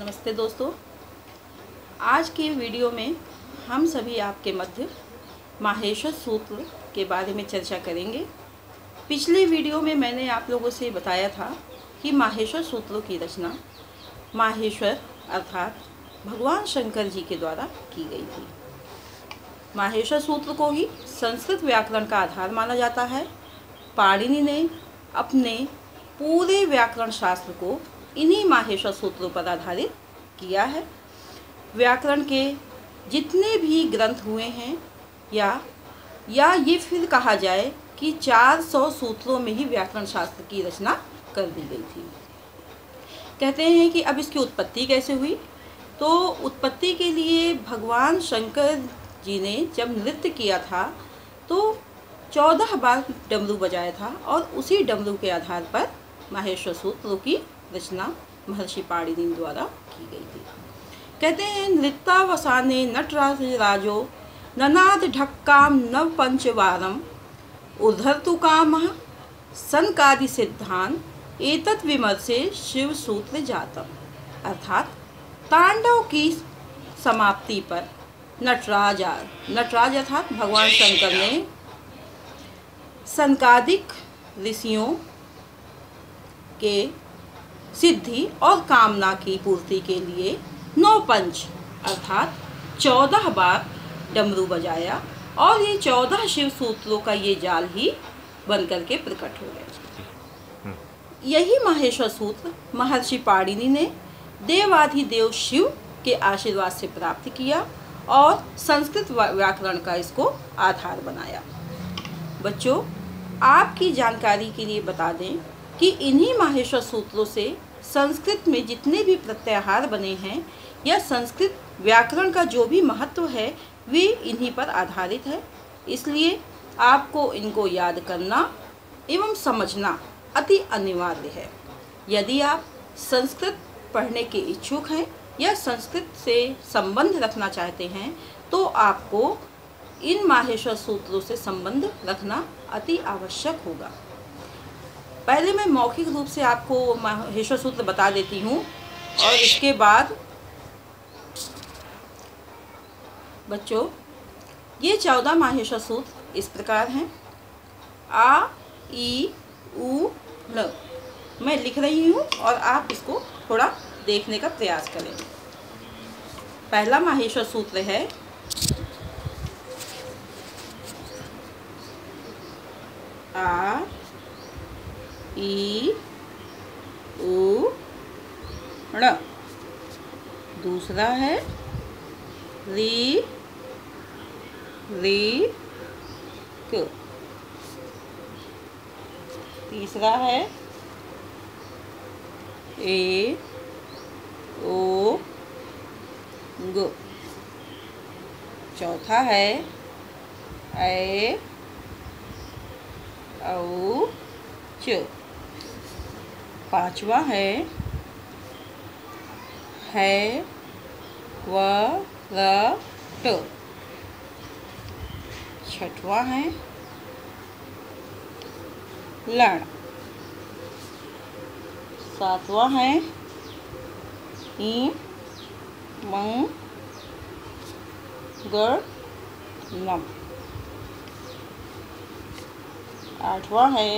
नमस्ते दोस्तों, आज की वीडियो में हम सभी आपके मध्य माहेश्वर सूत्र के बारे में चर्चा करेंगे। पिछले वीडियो में मैंने आप लोगों से बताया था कि माहेश्वर सूत्रों की रचना माहेश्वर अर्थात भगवान शंकर जी के द्वारा की गई थी। माहेश्वर सूत्र को ही संस्कृत व्याकरण का आधार माना जाता है। पाणिनि ने अपने पूरे व्याकरण शास्त्र को इन्हीं माहेश्वर सूत्रों पर आधारित किया है। व्याकरण के जितने भी ग्रंथ हुए हैं या ये फिर कहा जाए कि 400 सूत्रों में ही व्याकरण शास्त्र की रचना कर दी गई थी। कहते हैं कि अब इसकी उत्पत्ति कैसे हुई, तो उत्पत्ति के लिए भगवान शंकर जी ने जब नृत्य किया था तो 14 बार डमरू बजाया था और उसी डमरू के आधार पर माहेश्वर सूत्रों की रचना महर्षि पाणिनि द्वारा की गई थी। कहते हैं नृत्यावसाने नटराजो ननाद ढक्काम नव पंचवारम उद्धर्तु कामः सनकादि सिद्धान एतत् विमर्शे शिव सूत्र जातम। अर्थात तांडव की समाप्ति पर नटराज अर्थात भगवान शंकर ने सनकादिक ऋषियों के सिद्धि और कामना की पूर्ति के लिए 9 पंच अर्थात 14 बार डमरू बजाया और ये 14 शिव सूत्रों का ये जाल ही बनकर के प्रकट हो गया। यही माहेश्वर सूत्र महर्षि पाणिनि ने देवाधिदेव शिव के आशीर्वाद से प्राप्त किया और संस्कृत व्याकरण का इसको आधार बनाया। बच्चों, आपकी जानकारी के लिए बता दें कि इन्हीं माहेश्वर सूत्रों से संस्कृत में जितने भी प्रत्याहार बने हैं या संस्कृत व्याकरण का जो भी महत्व है वे इन्हीं पर आधारित है। इसलिए आपको इनको याद करना एवं समझना अति अनिवार्य है। यदि आप संस्कृत पढ़ने के इच्छुक हैं या संस्कृत से संबंध रखना चाहते हैं तो आपको इन माहेश्वर सूत्रों से संबंध रखना अति आवश्यक होगा। पहले मैं मौखिक रूप से आपको माहेश्वर सूत्र बता देती हूँ और इसके बाद बच्चों ये 14 माहेश्वर सूत्र इस प्रकार हैं। आ ई उ ल मैं लिख रही हूँ और आप इसको थोड़ा देखने का प्रयास करें। पहला माहेश्वर सूत्र है आ ई उ ण। दूसरा है री री क। तीसरा है ए ओ ग। चौथा है ए औ च। पांचवा है व र ट। छठवां है लण। सातवां है ई मंग ग नम। आठवां है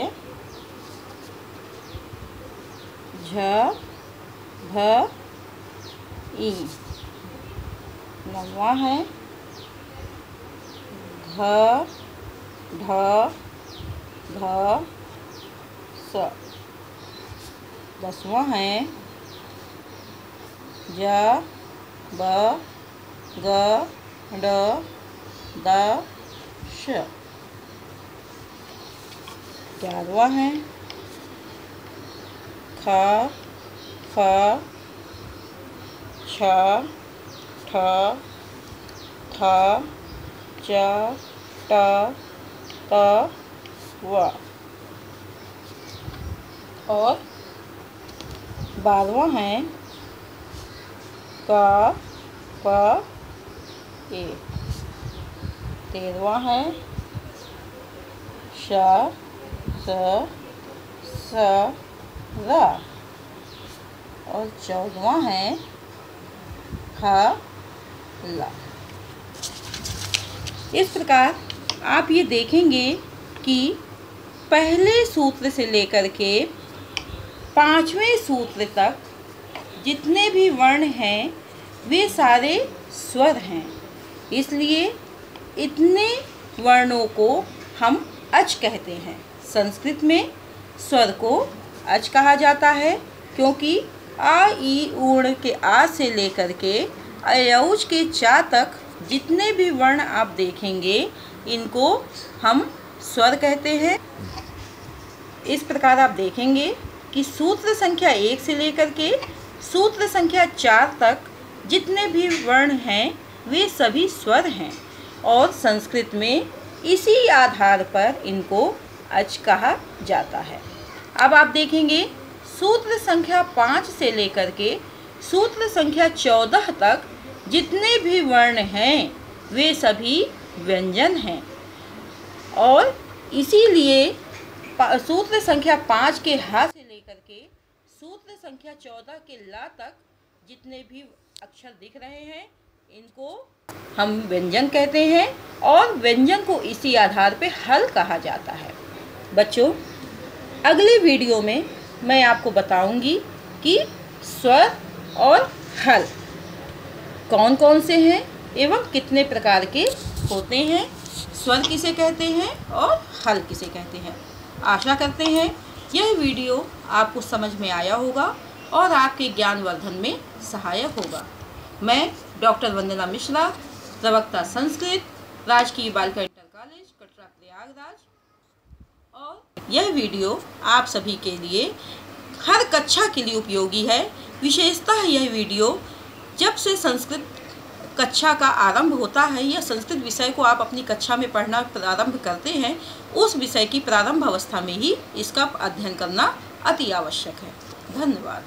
झ भ ई। नौवां है घ ढ ध स। 10वां है ज ब ग ड द श। 11वां है ख फ छ ठ थ च ट त व। और 12वां है क प ए। 13वां है श स स र। और 14वां है ला। इस प्रकार आप ये देखेंगे कि पहले सूत्र से लेकर के 5वें सूत्र तक जितने भी वर्ण हैं वे सारे स्वर हैं। इसलिए इतने वर्णों को हम अच कहते हैं। संस्कृत में स्वर को अच कहा जाता है, क्योंकि आ ई ऊर्ण के आ से लेकर के अयौज के चा तक जितने भी वर्ण आप देखेंगे इनको हम स्वर कहते हैं। इस प्रकार आप देखेंगे कि सूत्र संख्या 1 से लेकर के सूत्र संख्या 4 तक जितने भी वर्ण हैं वे सभी स्वर हैं और संस्कृत में इसी आधार पर इनको अच कहा जाता है। अब आप देखेंगे सूत्र संख्या 5 से लेकर के सूत्र संख्या 14 तक जितने भी वर्ण हैं वे सभी व्यंजन हैं और इसीलिए सूत्र संख्या 5 के हा से लेकर के सूत्र संख्या 14 के ला तक जितने भी अक्षर दिख रहे हैं इनको हम व्यंजन कहते हैं और व्यंजन को इसी आधार पे हल कहा जाता है। बच्चों, अगली वीडियो में मैं आपको बताऊंगी कि स्वर और हल कौन कौन से हैं एवं कितने प्रकार के होते हैं, स्वर किसे कहते हैं और हल किसे कहते हैं। आशा करते हैं यह वीडियो आपको समझ में आया होगा और आपके ज्ञानवर्धन में सहायक होगा। मैं डॉक्टर वंदना मिश्रा, प्रवक्ता संस्कृत, राजकीय बालिका इंटर कॉलेज कटरा प्रयागराज, और यह वीडियो आप सभी के लिए हर कक्षा के लिए उपयोगी है। विशेषतः यह वीडियो जब से संस्कृत कक्षा का आरंभ होता है या संस्कृत विषय को आप अपनी कक्षा में पढ़ना प्रारंभ करते हैं, उस विषय की प्रारंभ अवस्था में ही इसका अध्ययन करना अति आवश्यक है। धन्यवाद।